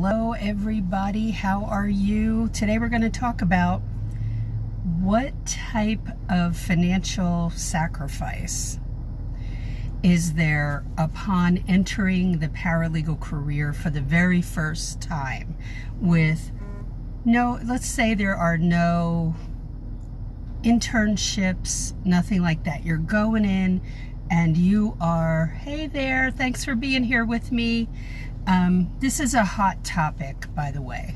Hello everybody, how are you? Today we're going to talk about what type of financial sacrifice is there upon entering the paralegal career for the very first time with let's say there are no internships, nothing like that. You're going in and you are, hey there, thanks for being here with me. This is a hot topic, by the way,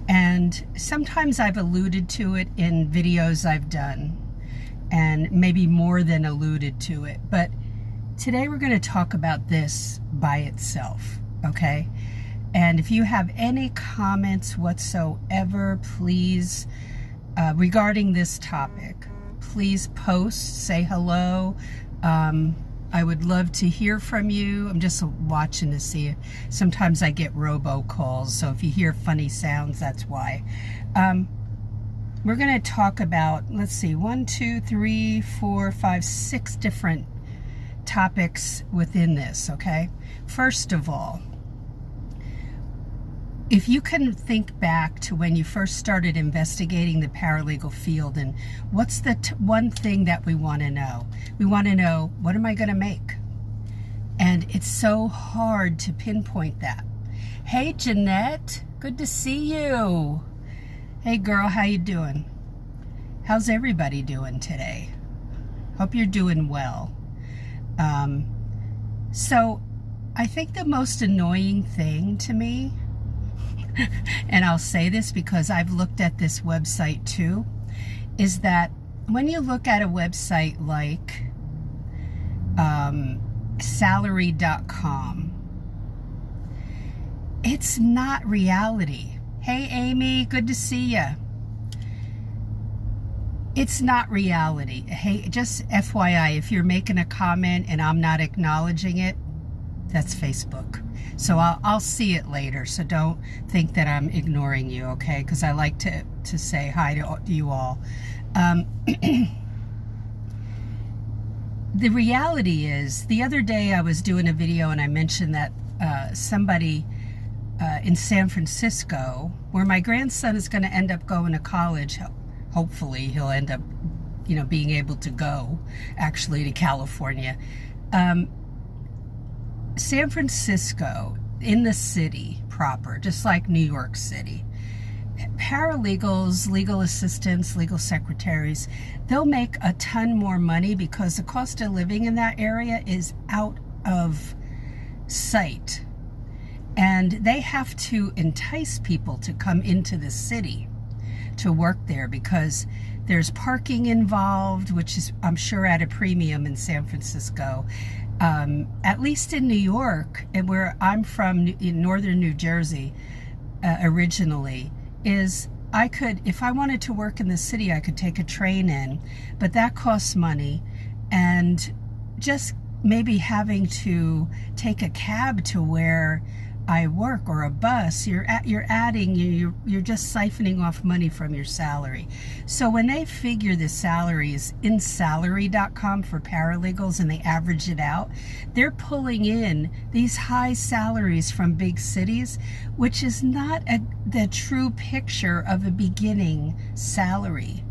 and sometimes I've alluded to it in videos I've done, and maybe more than alluded to it, but today we're going to talk about this by itself, okay? And if you have any comments whatsoever, please, regarding this topic, please post, say hello. I would love to hear from you. I'm just watching to see. Sometimes I get robocalls, so if you hear funny sounds, that's why. We're going to talk about, let's see, 1, 2, 3, 4, 5, 6 different topics within this, okay? First of all, if you can think back to when you first started investigating the paralegal field, and what's the one thing that we want to know? We want to know, what am I going to make? And it's so hard to pinpoint that. Hey, Jeanette, good to see you. Hey, girl, how you doing? How's everybody doing today? Hope you're doing well. So I think the most annoying thing to me, and I'll say this because I've looked at this website too, is that when you look at a website like salary.com, it's not reality. Hey Amy, good to see you. It's not reality. Hey, just FYI, if you're making a comment and I'm not acknowledging it, that's Facebook. So I'll see it later. So don't think that I'm ignoring you, okay? Because I like to say hi to you all. The reality is, the other day I was doing a video and I mentioned that somebody in San Francisco, where my grandson is going to end up going to college, hopefully he'll end up, being able to go actually to California. San Francisco, in the city proper, just like New York City, paralegals, legal assistants, legal secretaries, they'll make a ton more money because the cost of living in that area is out of sight. And they have to entice people to come into the city to work there because there's parking involved, which is, I'm sure, at a premium in San Francisco. At least in New York, and where I'm from, in northern New Jersey, originally, is I could, if I wanted to work in the city, I could take a train in, but that costs money, and just maybe having to take a cab to where I work or a bus, you're just siphoning off money from your salary. So when they figure the salaries in salary.com for paralegals and they average it out, they're pulling in these high salaries from big cities, which is not the true picture of a beginning salary.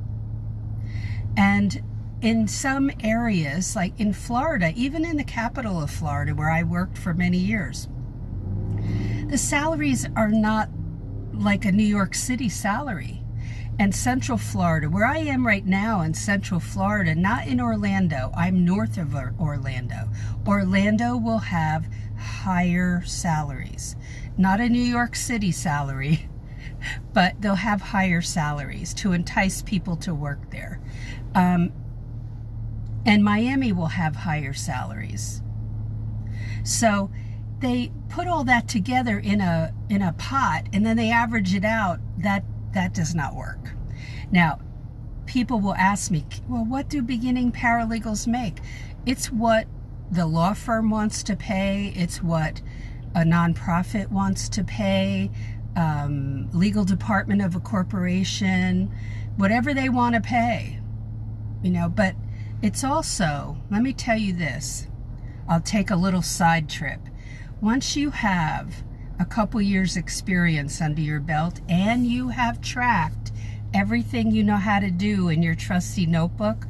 And in some areas, like in Florida, even in the capital of Florida, where I worked for many years, the salaries are not like a New York City salary. And Central Florida, where I am right now in Central Florida, not in Orlando, I'm north of Orlando. Orlando will have higher salaries. Not a New York City salary, but they'll have higher salaries to entice people to work there. And Miami will have higher salaries. So they put all that together in a pot, and then they average it out. That does not work. Now, people will ask me, well, what do beginning paralegals make? It's what the law firm wants to pay. It's what a nonprofit wants to pay, legal department of a corporation, whatever they want to pay, but it's also, let me tell you this, I'll take a little side trip. Once you have a couple years experience under your belt, and you have tracked everything you know how to do in your trusty notebook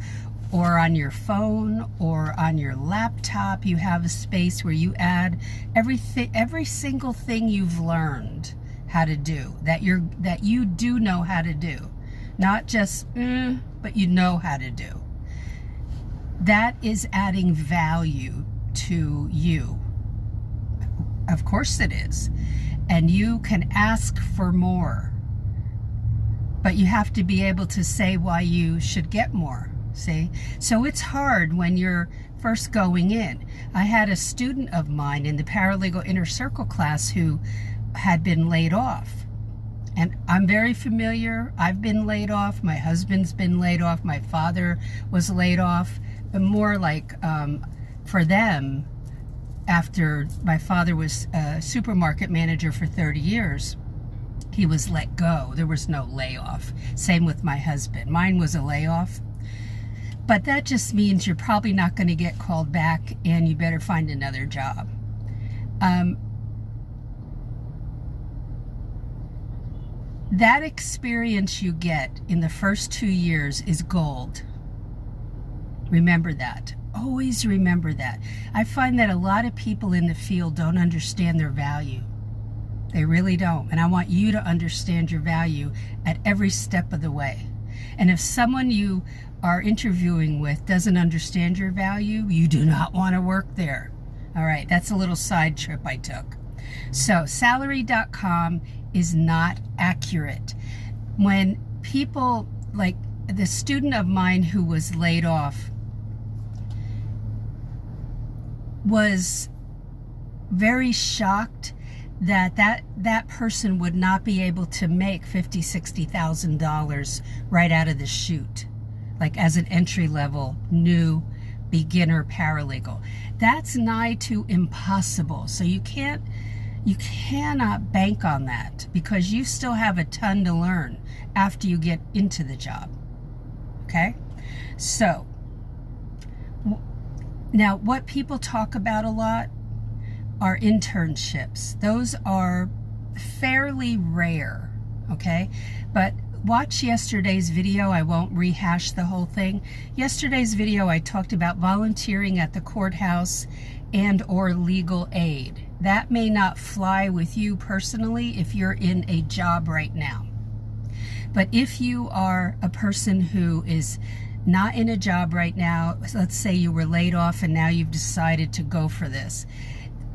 or on your phone or on your laptop, you have a space where you add every single thing you've learned how to do, that you do know how to do. Not just, but you know how to do. That is adding value to you. Of course it is. And you can ask for more. But you have to be able to say why you should get more. See? So it's hard when you're first going in. I had a student of mine in the Paralegal Inner Circle class who had been laid off. And I'm very familiar. I've been laid off. My husband's been laid off. My father was laid off. But more like for them, after my father was a supermarket manager for 30 years, he was let go. There was no layoff. Same with my husband. Mine was a layoff. But that just means you're probably not going to get called back, and you better find another job. That experience you get in the first 2 years is gold. Remember that. Always remember that. I find that a lot of people in the field don't understand their value. They really don't. And I want you to understand your value at every step of the way. And if someone you are interviewing with doesn't understand your value, you do not want to work there. All right, that's a little side trip I took. So salary.com is not accurate. When people, like the student of mine who was laid off, was very shocked that person would not be able to make $50,000, $60,000 right out of the chute, like as an entry-level new beginner paralegal. That's nigh to impossible. So you cannot bank on that, because you still have a ton to learn after you get into the job. Okay? So now what people talk about a lot are internships. Those are fairly rare, okay? But watch yesterday's video. I won't rehash the whole thing. Yesterday's video, I talked about volunteering at the courthouse and or legal aid. That may not fly with you personally if you're in a job right now. But if you are a person who is not in a job right now, let's say you were laid off and now you've decided to go for this,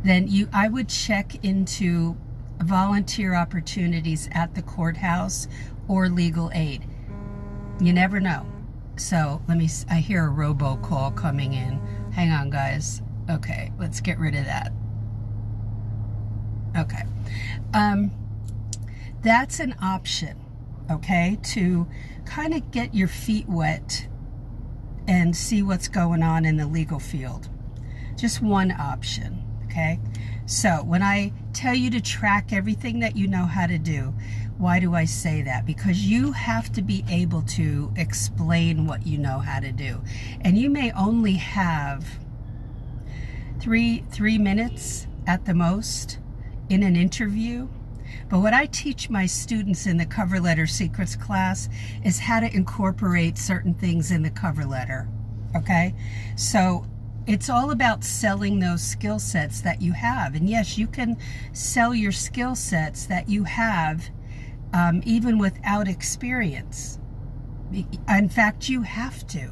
then I would check into volunteer opportunities at the courthouse or legal aid. You never know. So I hear a robocall coming in. Hang on, guys. Okay, let's get rid of that. Okay. That's an option, okay, to kind of get your feet wet and see what's going on in the legal field. Just one option, okay? So when I tell you to track everything that you know how to do, why do I say that? Because you have to be able to explain what you know how to do. And you may only have three minutes at the most in an interview. But what I teach my students in the cover letter secrets class is how to incorporate certain things in the cover letter, okay? So it's all about selling those skill sets that you have. And yes, you can sell your skill sets that you have even without experience. In fact, you have to,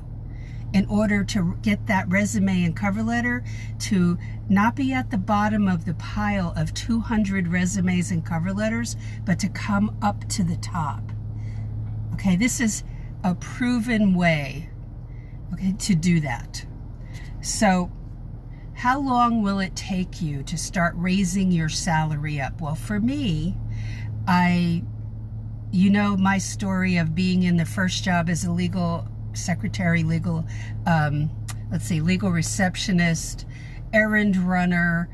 in order to get that resume and cover letter to not be at the bottom of the pile of 200 resumes and cover letters, but to come up to the top. Okay, this is a proven way, okay, to do that. So how long will it take you to start raising your salary up? Well, for me, you know my story of being in the first job as a legal secretary, legal receptionist, errand runner,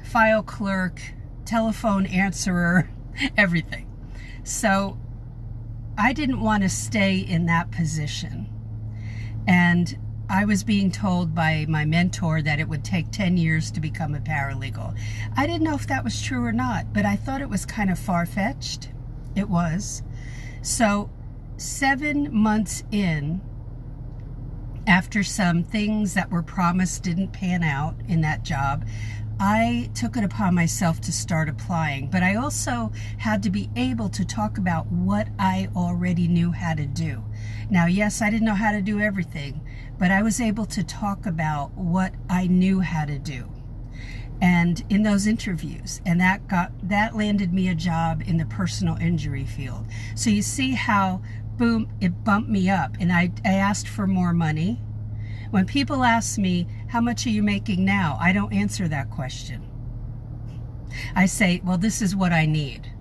file clerk, telephone answerer, everything. So I didn't want to stay in that position. And I was being told by my mentor that it would take 10 years to become a paralegal. I didn't know if that was true or not, but I thought it was kind of far-fetched. It was. So 7 months in, after some things that were promised didn't pan out in that job, I took it upon myself to start applying. But I also had to be able to talk about what I already knew how to do. Now, yes, I didn't know how to do everything, but I was able to talk about what I knew how to do. And in those interviews, and that landed me a job in the personal injury field. So you see how, boom, it bumped me up, and I asked for more money. When people ask me, how much are you making now? I don't answer that question. I say, well, this is what I need.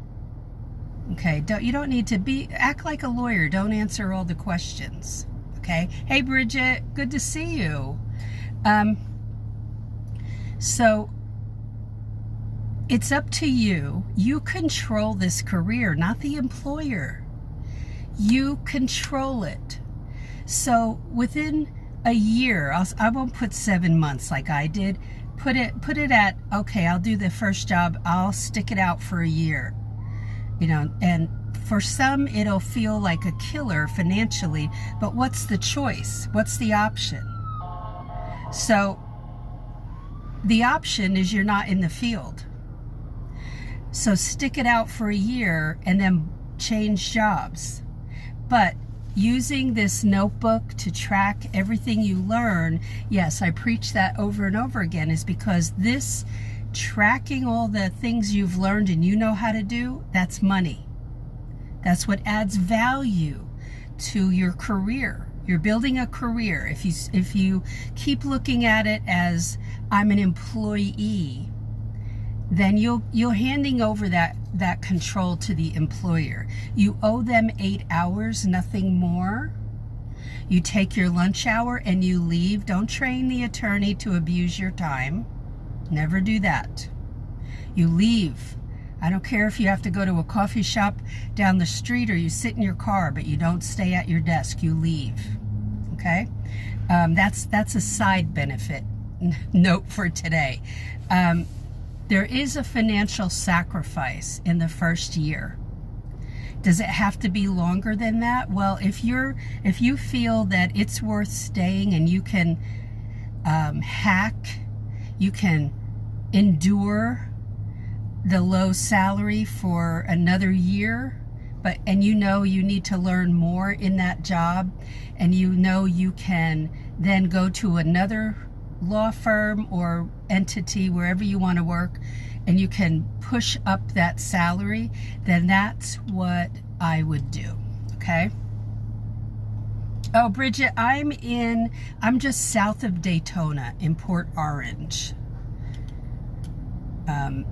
Okay, you don't need to act like a lawyer. Don't answer all the questions. Okay. Hey, Bridget, good to see you. So it's up to you. You control this career, not the employer. You control it. So within a year, I won't put 7 months like I did. Put it at, okay, I'll do the first job. I'll stick it out for a year. And for some, it'll feel like a killer financially, but what's the choice? What's the option? So the option is you're not in the field. So stick it out for a year and then change jobs. But using this notebook to track everything you learn, yes, I preach that over and over again, is because this tracking all the things you've learned and you know how to do, that's money. That's what adds value to your career. You're building a career. If you keep looking at it as I'm an employee, then you're handing over that control to the employer. You owe them 8 hours, nothing more. You take your lunch hour and you leave. Don't train the attorney to abuse your time. Never do that. You leave. I don't care if you have to go to a coffee shop down the street or you sit in your car, but you don't stay at your desk. You leave. Okay? That's a side benefit note for today. There is a financial sacrifice in the first year. Does it have to be longer than that? Well, if you feel that it's worth staying and you can hack, you can endure the low salary for another year, and you know you need to learn more in that job, and you know you can then go to another law firm or entity, wherever you want to work, and you can push up that salary, then that's what I would do. Okay? Oh, Bridget, I'm just south of Daytona in Port Orange.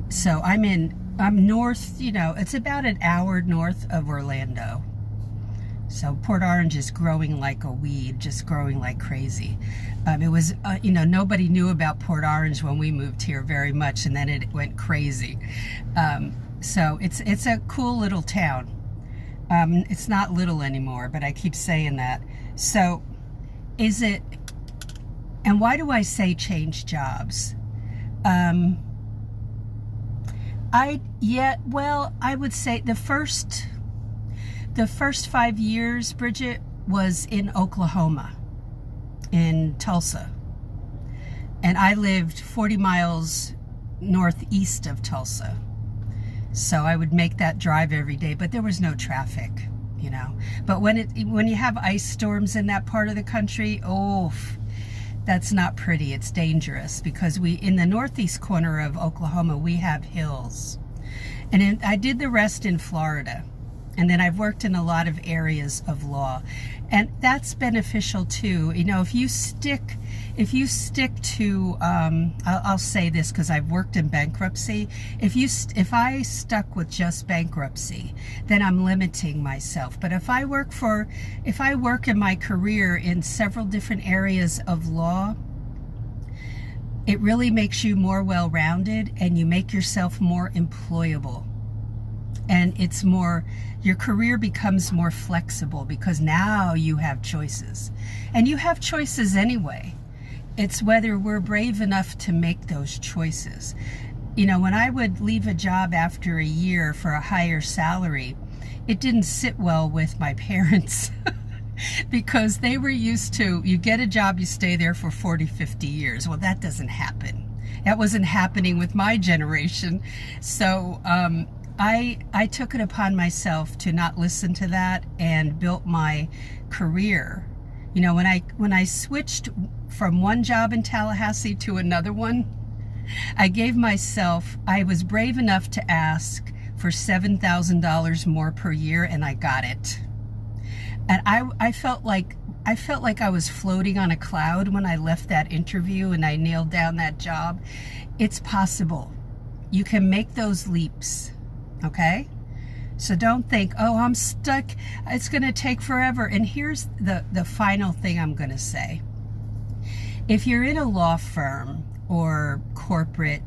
So I'm north, it's about an hour north of Orlando. So Port Orange is growing like a weed, just growing like crazy. It was, nobody knew about Port Orange when we moved here very much, and then it went crazy. So it's a cool little town. It's not little anymore, but I keep saying that. So and why do I say change jobs? I would say the first 5 years, Bridget, was in Oklahoma, in Tulsa. And I lived 40 miles northeast of Tulsa. So I would make that drive every day, but there was no traffic, But when you have ice storms in that part of the country, that's not pretty. It's dangerous because in the northeast corner of Oklahoma, we have hills. And I did the rest in Florida. And then I've worked in a lot of areas of law. And that's beneficial too. If you stick to, I'll say this because I've worked in bankruptcy. If I stuck with just bankruptcy, then I'm limiting myself. But if I work in my career in several different areas of law, it really makes you more well-rounded and you make yourself more employable. And it's more, your career becomes more flexible because now you have choices. And you have choices anyway. It's whether we're brave enough to make those choices. You know, when I would leave a job after a year for a higher salary, it didn't sit well with my parents because they were used to, you get a job, you stay there for 40, 50 years. Well, that doesn't happen. That wasn't happening with my generation. So I took it upon myself to not listen to that and built my career. You know, when I switched from one job in Tallahassee to another one, I was brave enough to ask for $7,000 more per year, and I got it. And I felt like I was floating on a cloud when I left that interview and I nailed down that job. It's possible. You can make those leaps, okay? So don't think, oh, I'm stuck, it's going to take forever. And here's the final thing I'm going to say. If you're in a law firm or corporate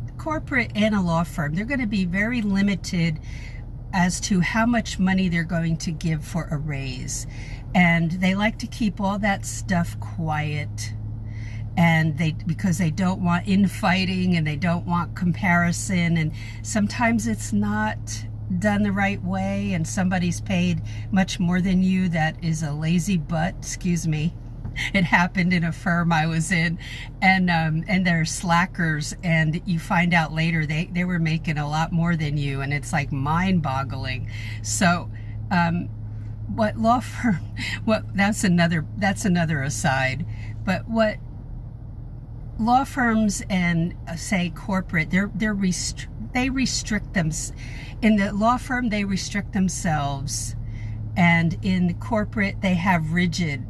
and a law firm, they're going to be very limited as to how much money they're going to give for a raise. And they like to keep all that stuff quiet. And because they don't want infighting and they don't want comparison. And sometimes it's not done the right way and somebody's paid much more than you that is a lazy butt, excuse me. It happened in a firm I was in, and they're slackers, and you find out later they were making a lot more than you, and it's like mind-boggling. So that's another aside, but what law firms and say corporate, they restrict them. In the law firm, they restrict themselves, and in corporate, they have rigid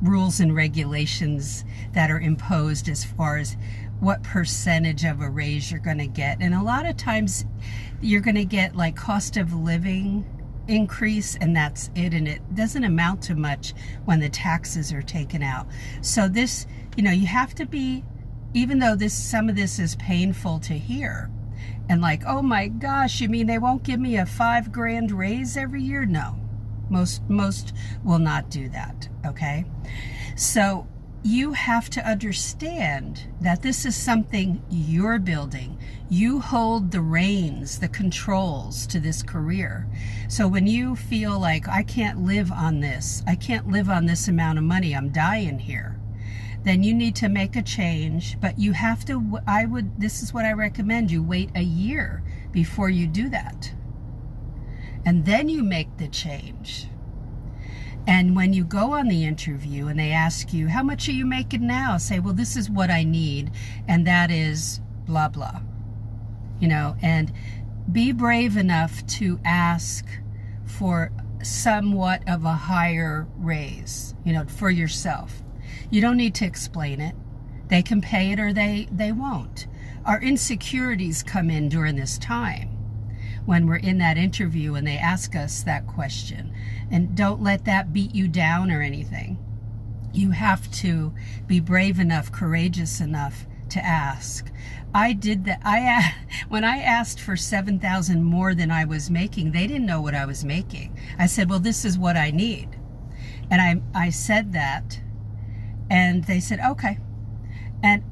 rules and regulations that are imposed as far as what percentage of a raise you're going to get. And a lot of times you're going to get like cost of living increase, and that's it. And it doesn't amount to much when the taxes are taken out. So this, you know, you have to be, even though some of this is painful to hear, and like, oh my gosh, you mean they won't give me a $5,000 raise every year? No. Most will not do that, okay? So you have to understand that this is something you're building. You hold the reins, the controls to this career. So when you feel like, I can't live on this amount of money, I'm dying here, then you need to make a change. But you have to, this is what I recommend, you wait a year before you do that. And then you make the change. And when you go on the interview and they ask you, how much are you making now? Say, well, this is what I need, and that is blah, blah. You know, and be brave enough to ask for somewhat of a higher raise, you know, for yourself. You don't need to explain it. They can pay it or they won't. Our insecurities come in during this time, when we're in that interview and they ask us that question. And don't let that beat you down or anything. You have to be brave enough, courageous enough to ask. I did that. When I asked for $7,000 more than I was making, they didn't know what I was making. I said, well, this is what I need. And I said that, and they said, okay. And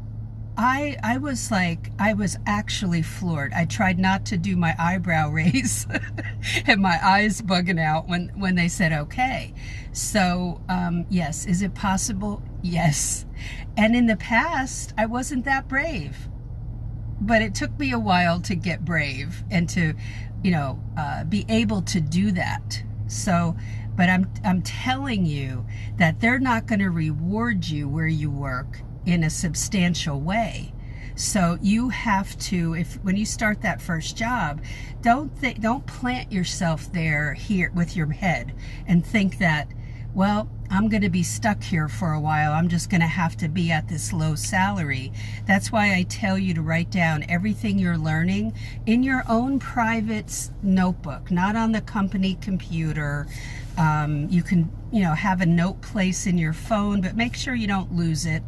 I was like, I was actually floored. I tried not to do my eyebrow raise and my eyes bugging out when they said okay. So yes, is it possible? Yes. And in the past, I wasn't that brave, but it took me a while to get brave and to, you know, be able to do that. So, but I'm telling you that they're not going to reward you where you work in a substantial way. So you have to, when you start that first job, don't plant yourself here with your head and think that, well, I'm going to be stuck here for a while. I'm just going to have to be at this low salary. That's why I tell you to write down everything you're learning in your own private notebook, not on the company computer. You can, you know, have a note place in your phone, but make sure you don't lose it.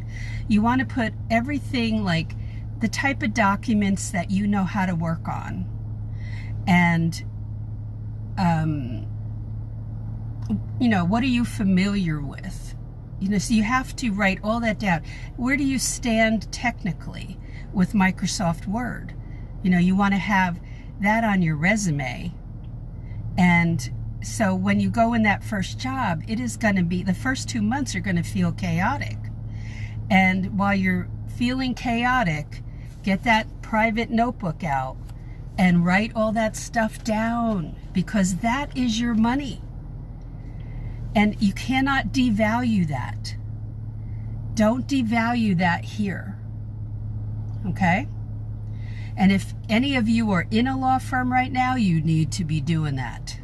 You want to put everything, like the type of documents that you know how to work on. And what are you familiar with? So you have to write all that down. Where do you stand technically with Microsoft Word? You want to have that on your resume. And so when you go in that first job, it is going to be, the first 2 months are going to feel chaotic. And while you're feeling chaotic, get that private notebook out and write all that stuff down, because that is your money. And you cannot devalue that. Don't devalue that here. Okay? And if any of you are in a law firm right now, you need to be doing that.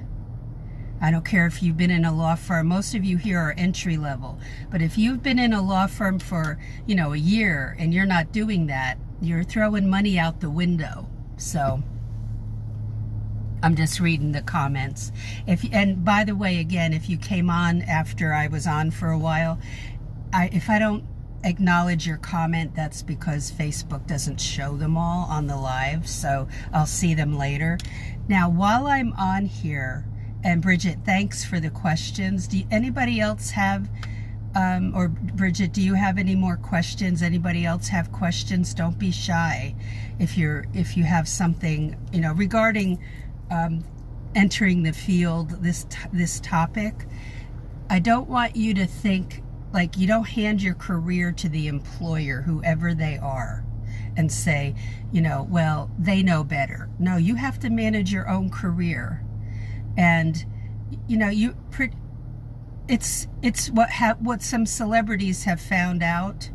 I don't care if you've been in a law firm. Most of you here are entry level. But if you've been in a law firm for, a year and you're not doing that, you're throwing money out the window. So I'm just reading the comments. And by the way, again, if you came on after I was on for a while, if I don't acknowledge your comment, that's because Facebook doesn't show them all on the live, so I'll see them later. Now, while I'm on here, and Bridget, thanks for the questions. Anybody else have, or Bridget, do you have any more questions? Anybody else have questions? Don't be shy. If you have something, regarding entering the field, this topic, I don't want you to think like you don't hand your career to the employer, whoever they are, and say, well, they know better. No, you have to manage your own career. And it's what some celebrities have found out,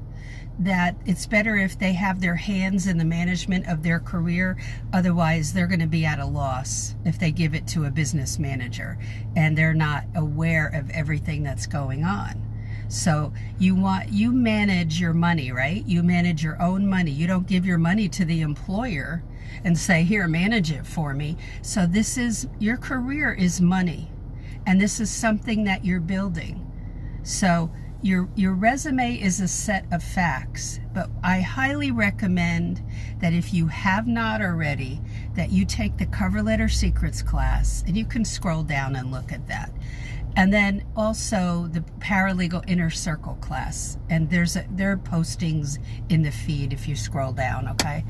that it's better if they have their hands in the management of their career. Otherwise, they're going to be at a loss if they give it to a business manager and they're not aware of everything that's going on. So you manage your money, right? You manage your own money. You don't give your money to the employer and say, here, manage it for me. So your career is money, and this is something that you're building. So your resume is a set of facts, but I highly recommend that if you have not already, that you take the cover letter secrets class, and you can scroll down and look at that. And then also the Paralegal Inner Circle class. And there are postings in the feed if you scroll down, okay?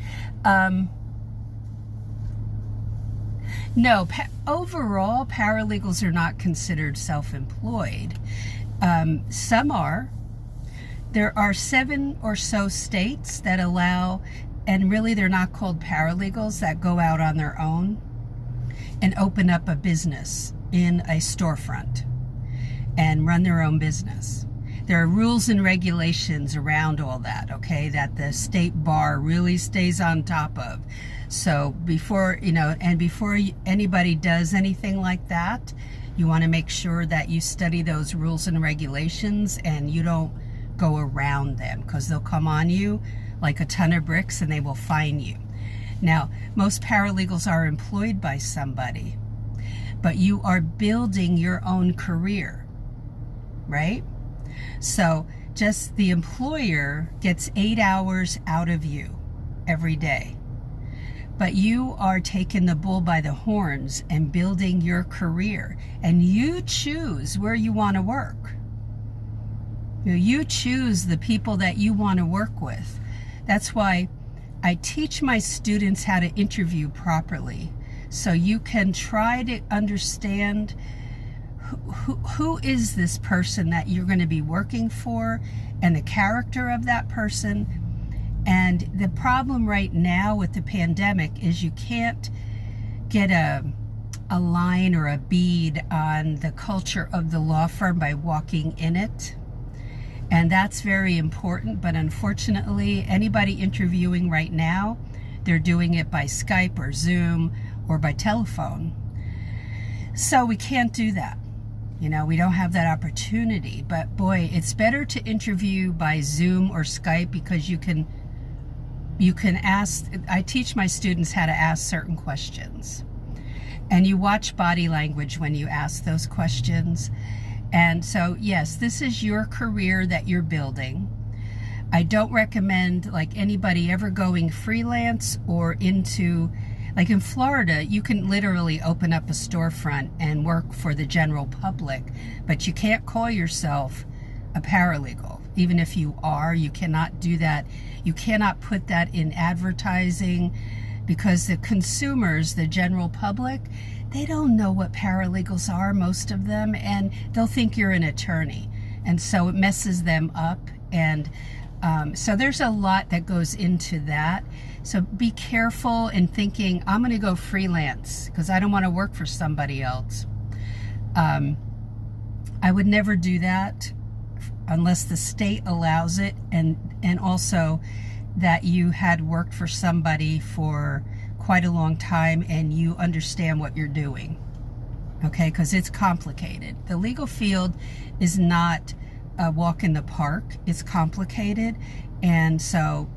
No, overall, paralegals are not considered self-employed. Some are. There are 7 or so states that allow, and really they're not called paralegals, that go out on their own and open up a business in a storefront and run their own business. There are rules and regulations around all that, okay, that the state bar really stays on top of. So before anybody does anything like that, you want to make sure that you study those rules and regulations and you don't go around them, because they'll come on you like a ton of bricks and they will fine you. Now, most paralegals are employed by somebody, but you are building your own career, right? So just the employer gets 8 hours out of you every day, but you are taking the bull by the horns and building your career, and you choose where you want to work. You choose the people that you want to work with. That's why I teach my students how to interview properly, so you can try to understand who is this person that you're going to be working for, and the character of that person. And the problem right now with the pandemic is you can't get a line or a bead on the culture of the law firm by walking in it. And that's very important, but unfortunately, anybody interviewing right now, they're doing it by Skype or Zoom or by telephone. So we can't do that. We don't have that opportunity. But boy, it's better to interview by Zoom or Skype, because you can ask. I teach my students how to ask certain questions. And you watch body language when you ask those questions. And so, yes, this is your career that you're building. I don't recommend like anybody ever going freelance or into Like in Florida, you can literally open up a storefront and work for the general public, but you can't call yourself a paralegal. Even if you are, you cannot do that. You cannot put that in advertising, because the consumers, the general public, they don't know what paralegals are, most of them, and they'll think you're an attorney. And so it messes them up. And so there's a lot that goes into that. So be careful in thinking, I'm going to go freelance because I don't want to work for somebody else. I would never do that unless the state allows it, and also that you had worked for somebody for quite a long time and you understand what you're doing. Okay, because it's complicated. The legal field is not a walk in the park. It's complicated. And so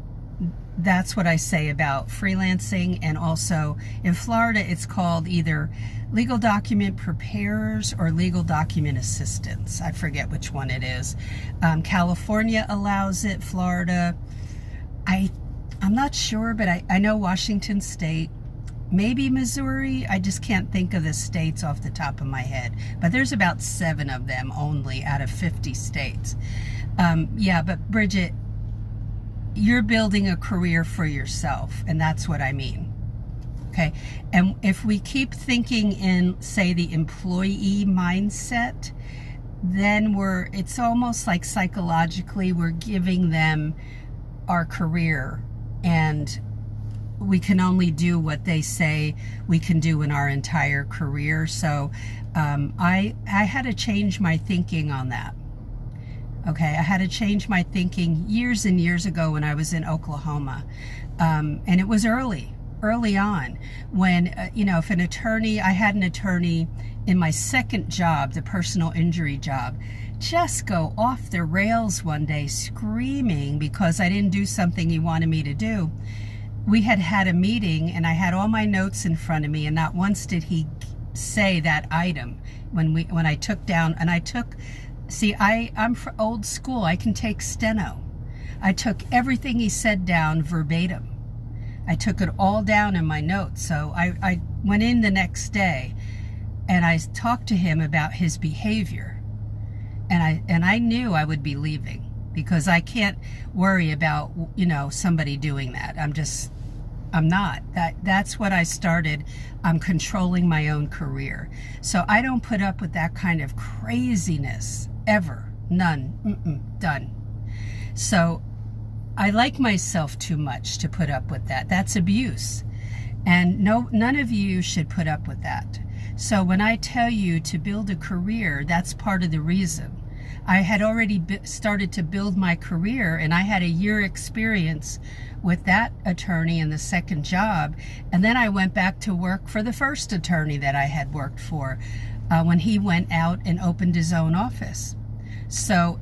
that's what I say about freelancing. And also in Florida, it's called either legal document preparers or legal document assistants. I forget which one it is. California allows it. Florida, I'm not sure, but I know Washington State, maybe Missouri. I just can't think of the states off the top of my head. But there's about 7 of them only out of 50 states. Yeah, but Bridget, you're building a career for yourself, and that's what I mean. Okay, and if we keep thinking in, say, the employee mindset, then it's almost like psychologically we're giving them our career, and we can only do what they say we can do in our entire career. So I had to change my thinking on that. Okay, I had to change my thinking years and years ago when I was in Oklahoma. And it was early on when, if an attorney, I had an attorney in my second job, the personal injury job, just go off the rails one day screaming because I didn't do something he wanted me to do. We had a meeting and I had all my notes in front of me, and not once did he say that item when I took down, and I took, see, I'm for old school. I can take steno. I took everything he said down verbatim. I took it all down in my notes. So I went in the next day and I talked to him about his behavior. And I knew I would be leaving because I can't worry about, somebody doing that. I'm not. That's what I started. I'm controlling my own career. So I don't put up with that kind of craziness ever. None. Done. So I like myself too much to put up with that. That's abuse. And none of you should put up with that. So when I tell you to build a career, that's part of the reason. I had already started to build my career, and I had a year experience with that attorney in the second job. And then I went back to work for the first attorney that I had worked for when he went out and opened his own office. So,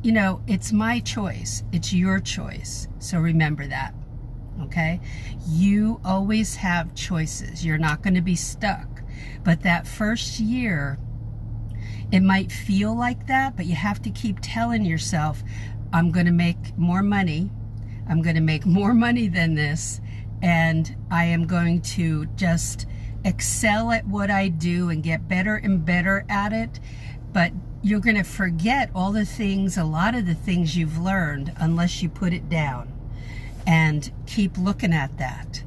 it's my choice. It's your choice. So remember that, okay? You always have choices. You're not going to be stuck. But that first year, it might feel like that, but you have to keep telling yourself, I'm going to make more money. I'm going to make more money than this. And I am going to just excel at what I do and get better and better at it. But you're going to forget all the things, a lot of the things you've learned, unless you put it down and keep looking at that.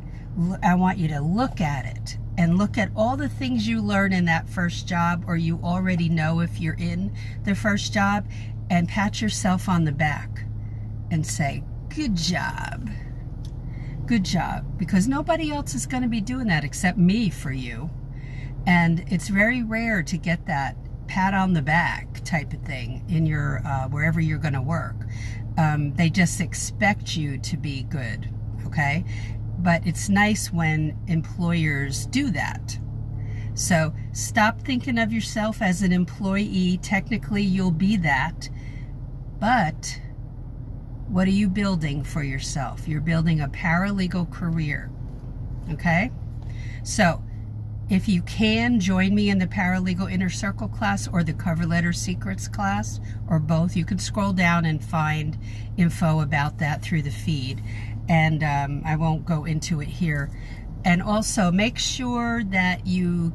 I want you to look at it and look at all the things you learn in that first job, or you already know if you're in the first job, and pat yourself on the back and say, good job. Good job. Because nobody else is going to be doing that except me for you. And it's very rare to get that pat on the back type of thing in your wherever you're going to work. They just expect you to be good, okay? But it's nice when employers do that. So stop thinking of yourself as an employee. Technically, you'll be that. But what are you building for yourself? You're building a paralegal career, okay? So if you can, join me in the Paralegal Inner Circle class or the Cover Letter Secrets class, or both. You can scroll down and find info about that through the feed. And I won't go into it here. And also make sure that you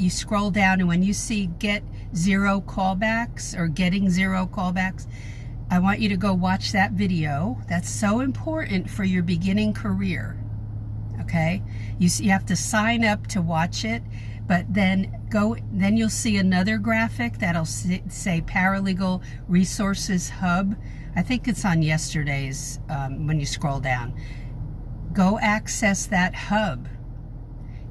scroll down, and when you see get 0 callbacks or getting 0 callbacks, I want you to go watch that video. That's so important for your beginning career. Okay? You have to sign up to watch it, but then you'll see another graphic that'll say Paralegal Resources Hub. I think it's on yesterday's when you scroll down. Go access that hub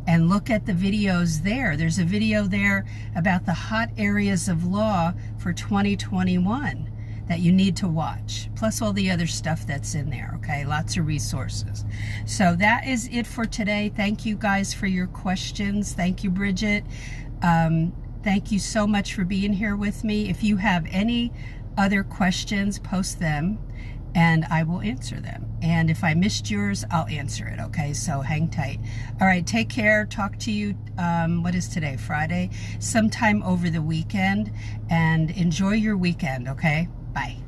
and look at the videos there. There's a video there about the hot areas of law for 2021 that you need to watch, plus all the other stuff that's in there, okay? Lots of resources. So that is it for today. Thank you guys for your questions. Thank you, Bridget. Thank you so much for being here with me. If you have any other questions, post them and I will answer them. And if I missed yours, I'll answer it, okay? So hang tight. All right, take care. Talk to you, what is today, Friday? Sometime over the weekend. And enjoy your weekend, okay? Bye.